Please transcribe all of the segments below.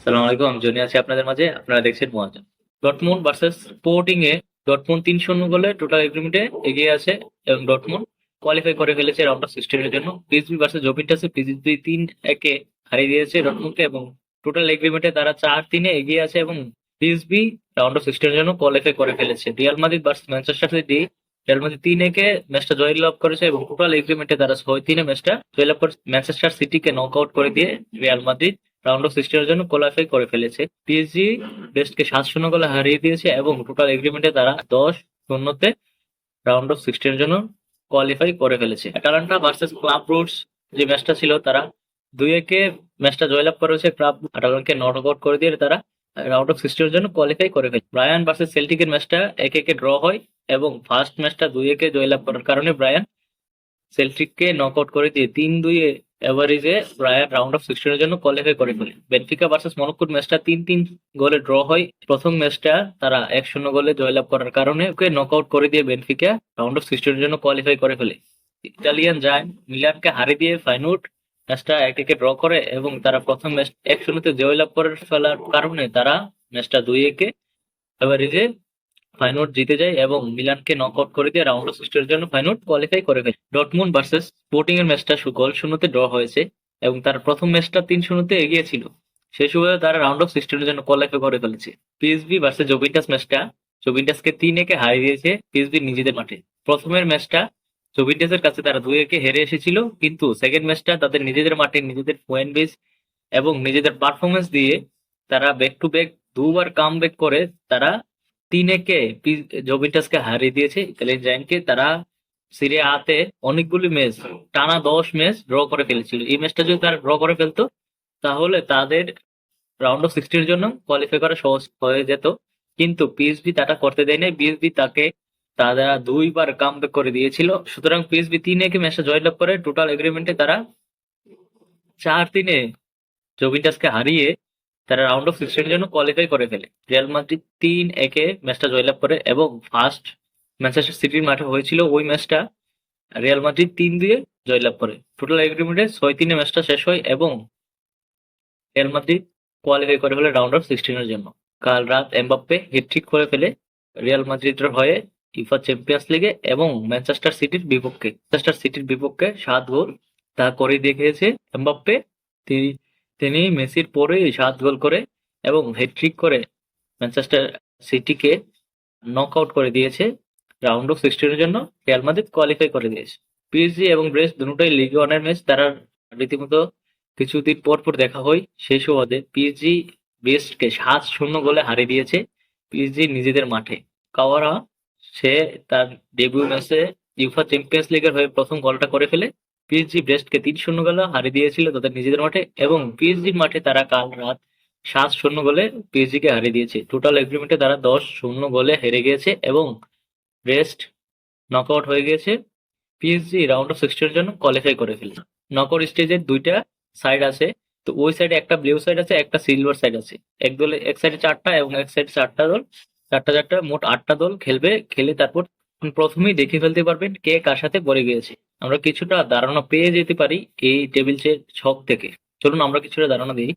সালাম আলাইকুম, আমি জনি আছি আপনাদের মাঝে। আপনারা দেখছেন মহাজন। ডটমুন্ড ভার্সেস স্পোর্টিং এ ডটমুন্ড 3-0 গোলে টোটাল এগ্রিমেন্টে এগিয়ে আছে এবং ডটমুন্ড কোয়ালিফাই করে ফেলেছে রাউন্ড অফ 16 এর জন্য। পিএসভি ভার্সেস জোভিন্টাসে পিএসভি 3-1 হারিয়ে দিয়েছে ডটমুন্ডকে এবং টোটাল এগ্রিমেন্টে তারা 4-3 এগিয়ে আছে এবং পিএসভি রাউন্ড অফ 16 এর জন্য কোয়ালিফাই করে ফেলেছে। Real Madrid versus Manchester city, Real Madrid 3-1 ম্যাচটা জয়লাভ করেছে এবং টোটাল এগ্রিমেন্টে তারা 6-3 ম্যাচটা জয়লাভ করে ম্যানচেস্টার সিটিকে নক আউট করে দিয়ে রিয়াল মাদ্রিদ রাউন্ড অফ 16 এর জন্য কোয়ালিফাই করে ফেলেছে। পিএসজি ব্রেস্টকে 7-0 গোলে হারিয়ে দিয়েছে এবং টোটাল এগ্রিমেন্টে তারা 10-0 রাউন্ড অফ 16 এর জন্য কোয়ালিফাই করে ফেলেছে। অ্যাটালান্টা ভার্সেস ক্লাব ব্রুগেস যে ম্যাচটা ছিল, তারা 2-1 ম্যাচটা জয়লাভ করেছে। ক্লাব অ্যাটালান্টাকে নক আউট করে দিয়ে তারা রাউন্ড অফ 16 এর জন্য কোয়ালিফাই করে ফেলেছে। ব্রায়ান ভার্সেস সেল্টিকের ম্যাচটা 1-1 ড্র হয় এবং ফার্স্ট ম্যাচটা 2-1 জয়লাভ করার কারণে ব্রায়ান সেল্টিককে নক আউট করে দিয়ে 3-2 এভারেজে ব্রায়ান রাউন্ড অফ 16 এর জন্য কোয়ালিফাই করে ফেলে। বেনফিকা ভার্সেস মরক্কোর ম্যাচটা 3-3 গোলে ড্র হয়। প্রথম ম্যাচটা তারা 1-0 গোলে জয়লাভ করার কারণে ওকে নক আউট করে দিয়ে বেনফিকা রাউন্ড অফ 16 এর জন্য কোয়ালিফাই করে ফেলে। ইতালিয়ান জায়ান্ট মিলানকে হারিয়ে দিয়ে ফাইনুট ম্যাচটা 1-1 ড্র করে এবং তারা প্রথম ম্যাচ 1-0 জয়লাভ করে ফেলার কারণে তারা ম্যাচটা 2-1 এভারেজে ফাইনোট জিতে যায় এবং মিলানকে নক আউট করে দিয়ে রাউন্ড অফ 16 এর জন্য ফাইনোট কোয়ালিফাই করে ফেলে। ডর্টমুন্ড ভার্সেস স্পোর্টিং এর ম্যাচটা গোল শূন্যতে ড্র হয়েছে এবং তার প্রথম ম্যাচটা 3-0 এগিয়ে ছিল। সেই সুবাদে তারা রাউন্ড অফ 16 এর জন্য কোয়ালিফাই করে ফেলেছে। পিএসভি ভার্সেস জোভিন্টাস ম্যাচটা জোভিন্টাসকে 3-1 হারিয়ে দিয়েছে পিএসভি নিজেদের মাঠে। প্রথমের ম্যাচটা জোভিন্টাসের কাছে তারা 2-1 হেরে এসেছিল, কিন্তু সেকেন্ড ম্যাচটা তাদের নিজেদের মাঠে নিজেদের পয়েন্ট বেস এবং নিজেদের পারফরমেন্স দিয়ে তারা ব্যাক টু ব্যাক দুবার কাম ব্যাক করে তারা 3-1 জোভিন্টাসকে হারিয়ে দিয়েছে ইতালিয়ান জায়ান্টকে। তারা সিরিয়া আতে অনেকগুলি ম্যাচ টানা 10 ম্যাচ ড্র করে ফেলেছিল। এই ম্যাচটা যদি তারা ড্র করে ফেলতো তাহলে তাদের রাউন্ড অফ 16 এর জন্য কোয়ালিফাই করা সহজ হয়ে যেত, কিন্তু পিএসভি তাটা করতে দেয় নাই। পিএসভি তাকে তারা দুইবার কাম ব্যাক করে দিয়েছিল। সুতরাং পিএসভি 3-1 ম্যাচটা জয়লাভ করে টোটাল এগ্রিমেন্টে তারা 4-3 জোভিন্টাসকে হারিয়ে তারা রাউন্ড অফ 16 এর জন্য কোয়ালিফাই করে ফেলে। রিয়াল মাদ্রিদ 3-1 ম্যাচটা জয়লাভ করে এবং ফার্স্ট ম্যানচেস্টার সিটির মাঠে হয়েছিল ওই ম্যাচটা রিয়াল মাদ্রিদ 3-2 জয়লাভ করে। টোটাল এগ্রিমেন্টে 6-3 ম্যাচটা শেষ হয় এবং রিয়াল মাদ্রিদ কোয়ালিফাই করে ফেলে রাউন্ড অফ 16 এর জন্য। কাল রাত এমবাপ্পে হ্যাটট্রিক করে ফেলে রিয়াল মাদ্রিদের হয়ে ইউফা চ্যাম্পিয়ন্স লিগে এবং ম্যানচেস্টার সিটির বিপক্ষে 7 গোল তা করে দেখিয়েছে এমবাপ্পে। তিনি তিনি মেসির পরে 7 গোল করে এবং হ্যাটট্রিক করে ম্যানচেস্টার সিটিকে নক আউট করে দিয়েছে। রাউন্ড অফ 16 এর জন্য রিয়াল মাদ্রিদ কোয়ালিফাই করে দিয়েছে। পিএসজি এবং ব্রেস্ট দুটোই লিগ ওয়ানের ম্যাচ, তারা রীতিমতো কিছুদিন পর পর দেখা হয়। সেই সুবাদে পিএসজি ব্রেস্টকে 7-0 গোলে হারিয়ে দিয়েছে পিএসজি নিজেদের মাঠে। কাওয়ারা সে তার ডেবিউ ম্যাচে ইউফা চ্যাম্পিয়ন্স লিগের হয়ে প্রথম গোলটা করে ফেলে। পিএসজি ব্রেস্টকে 3-0 গোলে হারিয়ে দিয়েছিল তাদের নিজেদের মাঠে এবং পিএসজির মাঠে তারা কাল রাত 7-0 গোলে পিএসজি কে হারিয়ে দিয়েছে। টোটাল এগ্রিমেন্টে তারা 10-0 গোলে হেরে গিয়েছে এবং ব্রেস্ট নকআউট হয়ে গিয়েছে। পিএসজি রাউন্ড অফ 16 এর জন্য কোয়ালিফাই করে ফেলেছে। নকআউট স্টেজের দুইটা সাইড আছে, তো ওই সাইডে একটা ব্লু সাইড আছে, একটা সিলভার সাইড আছে। এক সাইডে 4টা এবং এক সাইডে 4টা দল, 4টা মোট 8টা দল খেলবে। খেলে তারপর প্রথমেই দেখে ফেলতে পারবেন কে কার সাথে পড়ে গিয়েছে। আমরা কিছুটা ধারণা পেয়ে যেতে পারি এই টেবিল ছক থেকে। চলুন আমরা কিছুটা ধারণা দিই।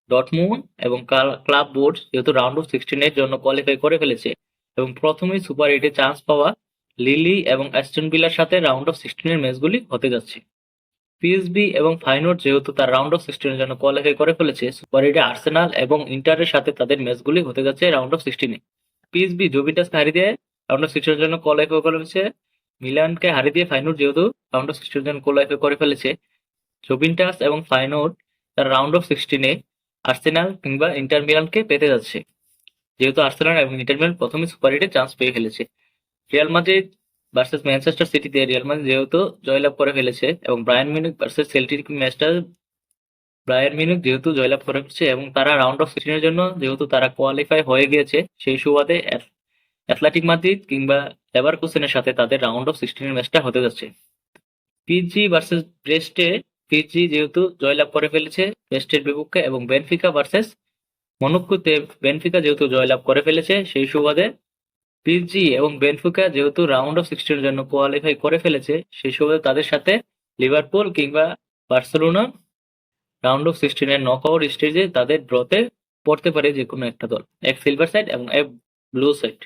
ডটমুন্ড এবং ক্লাব বোর্ড যেহেতু রাউন্ড অফ 16 এর জন্য কোয়ালিফাই করে ফেলেছে এবং প্রথমেই সুপার 8 এ চান্স পাওয়া লিলি এবং অ্যাস্টন ভিলার সাথে রাউন্ড অফ 16 এর ম্যাচগুলি হতে যাচ্ছে। পিএসবি এবং ফাইনোট যেহেতু তার রাউন্ড অফ 16 এর জন্য কোয়ালিফাই করে ফেলেছে, সুপার 8 এ আর্সেনাল এবং ইন্টারের সাথে তাদের ম্যাচগুলি হতে যাচ্ছে রাউন্ড অফ 16 এ। পিএসবি জোভিন্টাসকে হারিয়ে দিয়ে রাউন্ড অফ 16 এর জন্য কোয়ালিফাই করে ফেলেছে। মিলানকে হারিয়ে দিয়ে ফাইনোট যেহেতু রাউন্ড অফ 16 এর জন্য কোয়ালিফাই করে ফেলেছে, জোভিন্টাস এবং ফাইনোট তার রাউন্ড অফ 16 এ আর্সেনাল কিংবা ইন্টার মিলানকে পেতে যাচ্ছে, যেহেতু আর্সেনাল এবং ইন্টার মিলান প্রথমে সুপার 8 এ চান্স পেয়ে ফেলেছে। রিয়াল মাদ্রিদ ভার্সেস ম্যানচেস্টার সিটিতে রিয়াল মাদ্রিদ যেহেতু জয়লাভ করে ফেলেছে এবং ব্রায়ান মিউনিখ ভার্সেস সেল্টিক ম্যাচটা ব্রায়ান মিউনিখ যেহেতু জয়লাভ করে ফেলেছে এবং তারা রাউন্ড অফ 16 এর জন্য যেহেতু তারা কোয়ালিফাই হয়ে গিয়েছে, সেই সুবাদে অ্যাথলেটিক মাদ্রিদ কিংবা লেভারকুসেনের সাথে তাদের রাউন্ড অফ 16 এর ম্যাচটা হতে যাচ্ছে। পিজি ভার্সেস ব্রেস্টে পিজি যেহেতু জয়লাভ করে ফেলেছে ব্রেস্টের বিপক্ষে এবং বেনফিকা ভার্সেস মনক্কোতে বেনফিকা যেহেতু জয়লাভ করে ফেলেছে, সেই সুবাদে পিএসজি এবং বেনফিকা যেহেতু রাউন্ড অফ 16 এর জন্য কোয়ালিফাই করে ফেলেছে, সেই সুবাদে তাদের সাথে লিভারপুল কিংবা বার্সেলোনা রাউন্ড অফ 16 এর নকআউট স্টেজে তাদের ড্রতে পড়তে পারে যে কোনো একটা দল, এক সিলভার সাইড এবং এক ব্লু সাইড।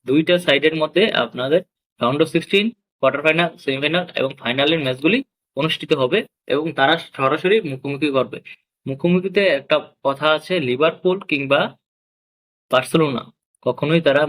দুইটা সাইডের মধ্যে আপনাদের round of 16, quarter final, semifinal এবং ফাইনালের ম্যাচগুলি অনুষ্ঠিত হবে এবং তারা সরাসরি মুখোমুখি করবে। মুখোমুখিতে একটা কথা আছে, লিভারপুল কিংবা বার্সেলোনা কখনোই তারা